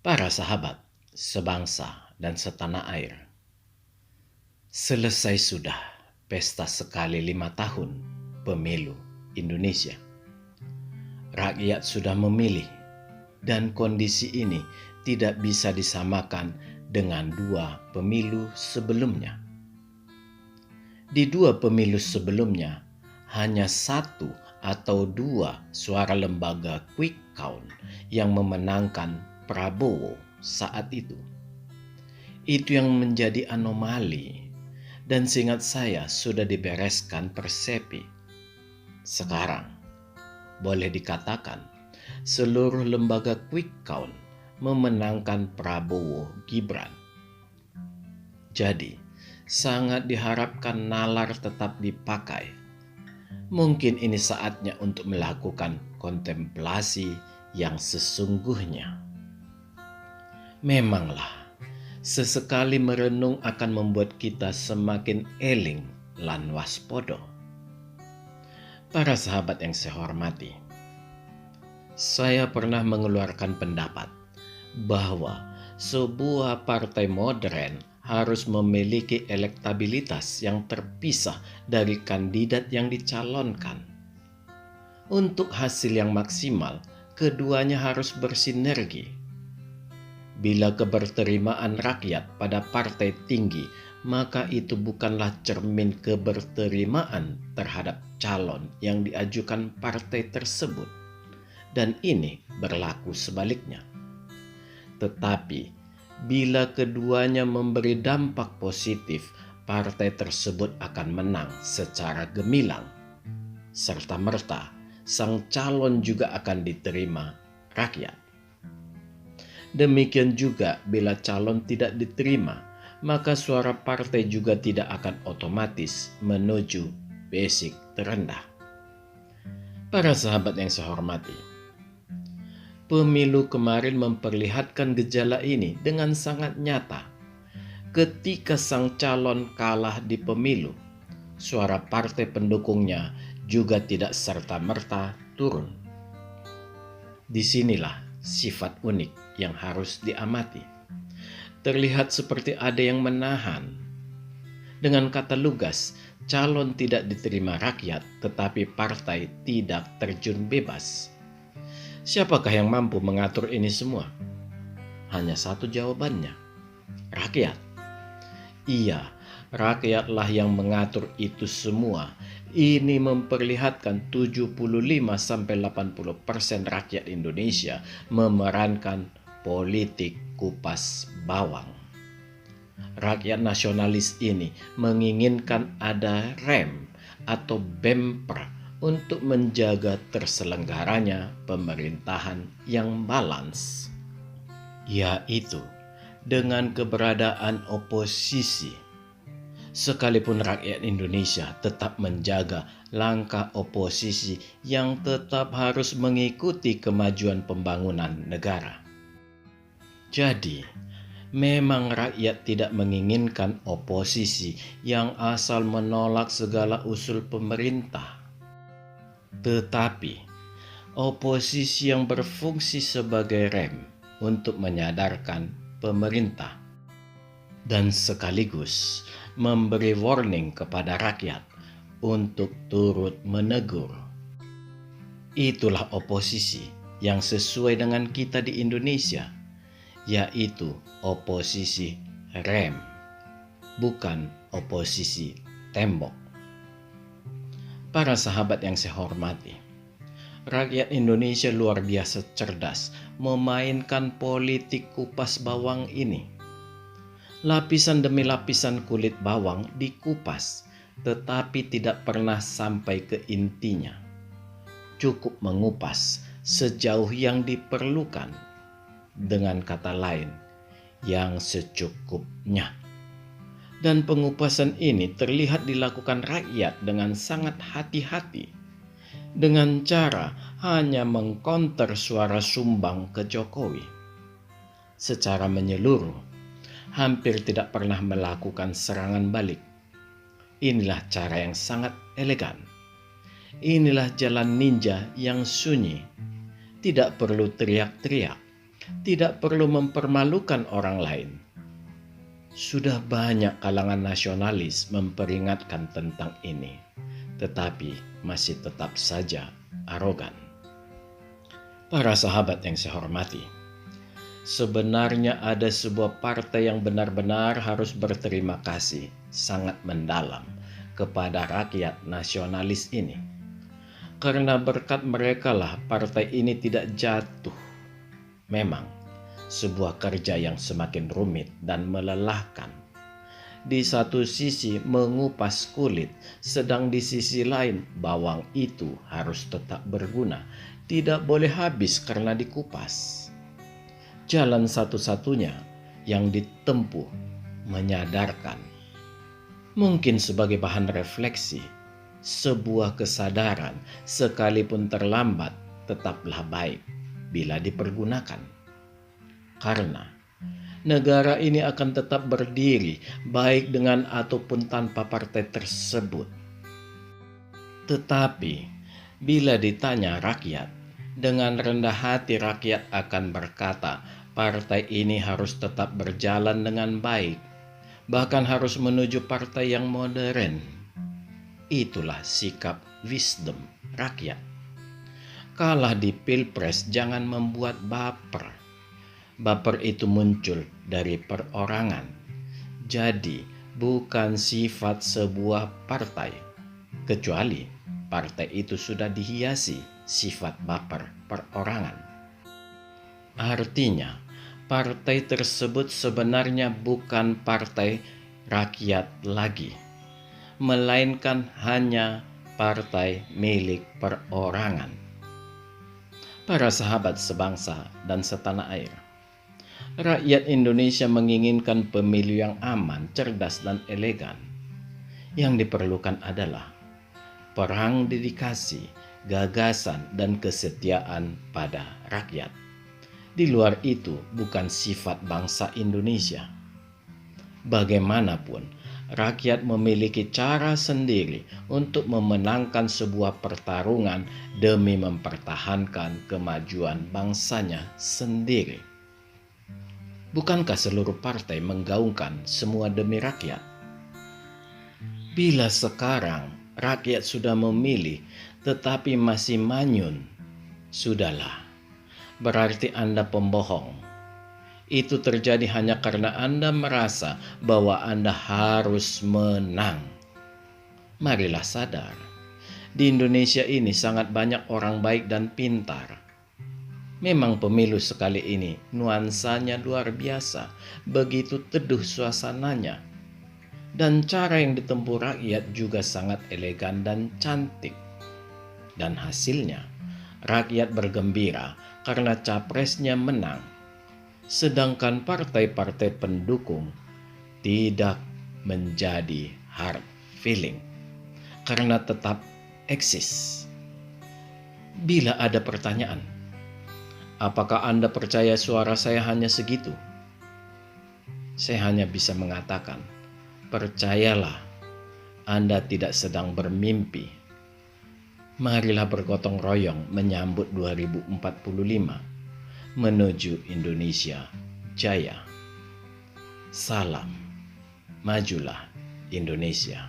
Para sahabat, sebangsa dan setanah air, selesai sudah pesta sekali 5 tahun pemilu Indonesia. Rakyat sudah memilih dan kondisi ini tidak bisa disamakan dengan 2 pemilu sebelumnya. Di 2 pemilu sebelumnya, hanya 1 atau 2 suara lembaga quick count yang memenangkan Prabowo saat itu. Itu yang menjadi anomali dan seingat saya sudah dibereskan Persepi. Sekarang, boleh dikatakan seluruh lembaga quick count memenangkan Prabowo Gibran. Jadi, sangat diharapkan nalar tetap dipakai. Mungkin ini saatnya untuk melakukan kontemplasi yang sesungguhnya. Memanglah, sesekali merenung akan membuat kita semakin eling lan waspodo. Para sahabat yang saya hormati, saya pernah mengeluarkan pendapat bahwa sebuah partai modern harus memiliki elektabilitas yang terpisah dari kandidat yang dicalonkan. Untuk hasil yang maksimal, keduanya harus bersinergi. Bila keberterimaan rakyat pada partai tinggi, maka itu bukanlah cermin keberterimaan terhadap calon yang diajukan partai tersebut. Dan ini berlaku sebaliknya. Tetapi, bila keduanya memberi dampak positif, partai tersebut akan menang secara gemilang. Serta-merta, sang calon juga akan diterima rakyat. Demikian juga bila calon tidak diterima, maka suara partai juga tidak akan otomatis menuju basic terendah. Para sahabat yang saya hormati, pemilu kemarin memperlihatkan gejala ini dengan sangat nyata. Ketika sang calon kalah di pemilu, suara partai pendukungnya juga tidak serta-merta turun. Disinilah sifat unik yang harus diamati. Terlihat seperti ada yang menahan. Dengan kata lugas, calon tidak diterima rakyat, tetapi partai tidak terjun bebas. Siapakah yang mampu mengatur ini semua? Hanya satu jawabannya, rakyat. Iya, rakyatlah yang mengatur itu semua. Ini memperlihatkan 75-80% rakyat Indonesia memerankan politik kupas bawang. Rakyat nasionalis ini menginginkan ada rem atau bemper untuk menjaga terselenggaranya pemerintahan yang balance, yaitu dengan keberadaan oposisi. Sekalipun rakyat Indonesia tetap menjaga langkah oposisi yang tetap harus mengikuti kemajuan pembangunan negara. Jadi, memang rakyat tidak menginginkan oposisi yang asal menolak segala usul pemerintah. Tetapi, oposisi yang berfungsi sebagai rem untuk menyadarkan pemerintah dan sekaligus memberi warning kepada rakyat untuk turut menegur. Itulah oposisi yang sesuai dengan kita di Indonesia, yaitu oposisi rem, bukan oposisi tembok. Para sahabat yang saya hormati, rakyat Indonesia luar biasa cerdas memainkan politik kupas bawang ini. Lapisan demi lapisan kulit bawang dikupas, tetapi tidak pernah sampai ke intinya. Cukup mengupas sejauh yang diperlukan. Dengan kata lain, yang secukupnya. Dan pengupasan ini terlihat dilakukan rakyat dengan sangat hati-hati, dengan cara hanya mengkonter suara sumbang ke Jokowi. Secara menyeluruh, hampir tidak pernah melakukan serangan balik. Inilah cara yang sangat elegan. Inilah jalan ninja yang sunyi. Tidak perlu teriak-teriak. tidak perlu mempermalukan orang lain. Sudah banyak kalangan nasionalis memperingatkan tentang ini, tetapi masih tetap saja arogan. Para sahabat yang saya hormati, sebenarnya ada sebuah partai yang benar-benar harus berterima kasih sangat mendalam kepada rakyat nasionalis ini. Karena berkat merekalah partai ini tidak jatuh. Memang sebuah kerja yang semakin rumit dan melelahkan. Di satu sisi mengupas kulit, sedang di sisi lain bawang itu harus tetap berguna, tidak boleh habis karena dikupas. Jalan satu-satunya yang ditempuh menyadarkan. Mungkin sebagai bahan refleksi, sebuah kesadaran sekalipun terlambat tetaplah baik bila dipergunakan. Karena negara ini akan tetap berdiri baik dengan ataupun tanpa partai tersebut. Tetapi bila ditanya rakyat, dengan rendah hati rakyat akan berkata, partai ini harus tetap berjalan dengan baik, bahkan harus menuju partai yang modern. Itulah sikap wisdom rakyat. Kalah di pilpres jangan membuat baper. Baper itu muncul dari perorangan. Jadi bukan sifat sebuah partai, kecuali partai itu sudah dihiasi sifat baper perorangan. Artinya, partai tersebut sebenarnya bukan partai rakyat lagi, melainkan hanya partai milik perorangan. Para sahabat sebangsa dan setanah air, rakyat Indonesia menginginkan pemilu yang aman, cerdas, dan elegan. Yang diperlukan adalah perang dedikasi, gagasan, dan kesetiaan pada rakyat. Di luar itu bukan sifat bangsa Indonesia. Bagaimanapun, rakyat memiliki cara sendiri untuk memenangkan sebuah pertarungan demi mempertahankan kemajuan bangsanya sendiri. Bukankah seluruh partai menggaungkan semua demi rakyat? Bila sekarang rakyat sudah memilih tetapi masih manyun, sudahlah, berarti Anda pembohong. Itu terjadi hanya karena Anda merasa bahwa Anda harus menang. Marilah sadar, di Indonesia ini sangat banyak orang baik dan pintar. Memang pemilu sekali ini nuansanya luar biasa, begitu teduh suasananya. Dan cara yang ditempuh rakyat juga sangat elegan dan cantik. Dan hasilnya, rakyat bergembira karena capresnya menang. Sedangkan partai-partai pendukung tidak menjadi hard feeling karena tetap eksis. Bila ada pertanyaan, apakah Anda percaya suara saya hanya segitu? Saya hanya bisa mengatakan, percayalah, Anda tidak sedang bermimpi. Marilah bergotong royong menyambut 2045 menuju Indonesia Jaya. Salam, majulah Indonesia.